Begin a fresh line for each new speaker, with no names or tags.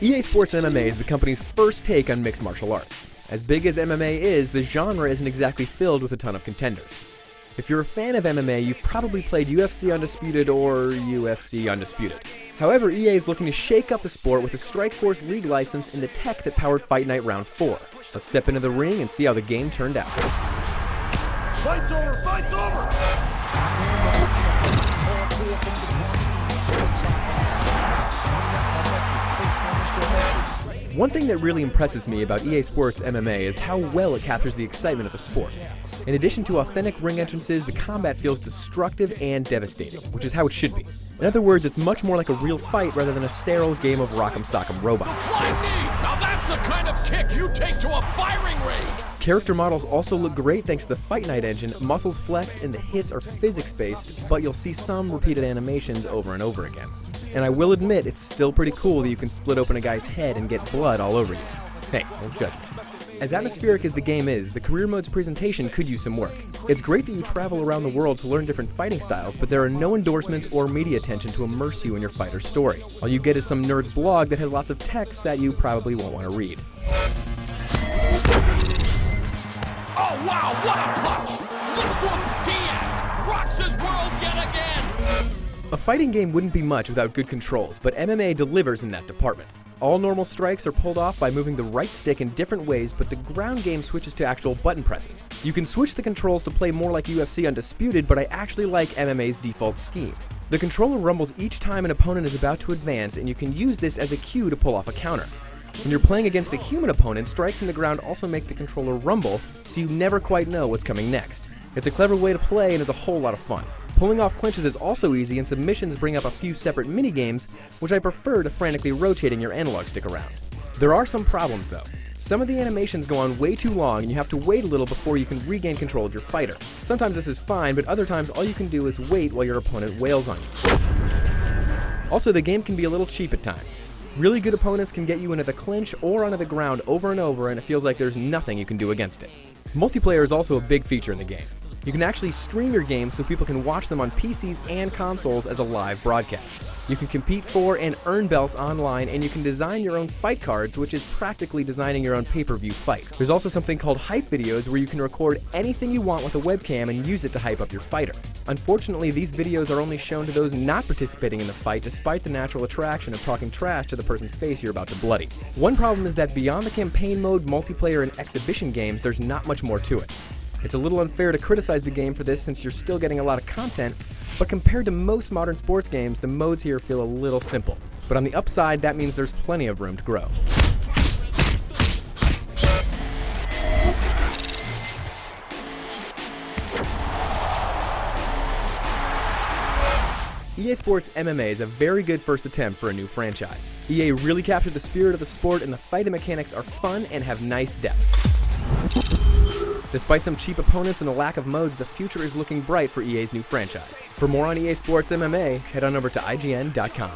EA Sports MMA is the company's first take on mixed martial arts. As big as MMA is, the genre isn't exactly filled with a ton of contenders. If you're a fan of MMA, you've probably played UFC Undisputed or UFC Undisputed. However, EA is looking to shake up the sport with a Strikeforce League license and the tech that powered Fight Night Round 4. Let's step into the ring and see how the game turned out.
Fight's over! Fight's over!
One thing that really impresses me about EA Sports MMA is how well it captures the excitement of the sport. In addition to authentic ring entrances, the combat feels destructive and devastating, which is how it should be. In other words, it's much more like a real fight rather than a sterile game of rock'em sock'em robots.
Flying knee! Now that's the kind of kick you take to a firing range!
Character models also look great thanks to the Fight Night engine. Muscles flex and the hits are physics-based, but you'll see some repeated animations over and over again. And I will admit, it's still pretty cool that you can split open a guy's head and get blood all over you. Hey, don't judge me. As atmospheric as the game is, the career mode's presentation could use some work. It's great that you travel around the world to learn different fighting styles, but there are no endorsements or media attention to immerse you in your fighter's story. All you get is some nerd's blog that has lots of text that you probably won't want to read.
Oh wow, what a punch! Looks to him, Diaz! Rocks his world yet again!
A fighting game wouldn't be much without good controls, but MMA delivers in that department. All normal strikes are pulled off by moving the right stick in different ways, but the ground game switches to actual button presses. You can switch the controls to play more like UFC Undisputed, but I actually like MMA's default scheme. The controller rumbles each time an opponent is about to advance, and you can use this as a cue to pull off a counter. When you're playing against a human opponent, strikes in the ground also make the controller rumble, so you never quite know what's coming next. It's a clever way to play and is a whole lot of fun. Pulling off clinches is also easy, and submissions bring up a few separate mini-games, which I prefer to frantically rotating your analog stick around. There are some problems though. Some of the animations go on way too long, and you have to wait a little before you can regain control of your fighter. Sometimes this is fine, but other times all you can do is wait while your opponent wails on you. Also, the game can be a little cheap at times. Really good opponents can get you into the clinch or onto the ground over and over, and it feels like there's nothing you can do against it. Multiplayer is also a big feature in the game. You can actually stream your games so people can watch them on PCs and consoles as a live broadcast. You can compete for and earn belts online, and you can design your own fight cards, which is practically designing your own pay-per-view fight. There's also something called hype videos where you can record anything you want with a webcam and use it to hype up your fighter. Unfortunately, these videos are only shown to those not participating in the fight, despite the natural attraction of talking trash to the person's face you're about to bloody. One problem is that beyond the campaign mode, multiplayer, and exhibition games, there's not much more to it. It's a little unfair to criticize the game for this since you're still getting a lot of content, but compared to most modern sports games, the modes here feel a little simple. But on the upside, that means there's plenty of room to grow. EA Sports MMA is a very good first attempt for a new franchise. EA really captured the spirit of the sport, and the fighting mechanics are fun and have nice depth. Despite some cheap opponents and a lack of modes, the future is looking bright for EA's new franchise. For more on EA Sports MMA, head on over to IGN.com.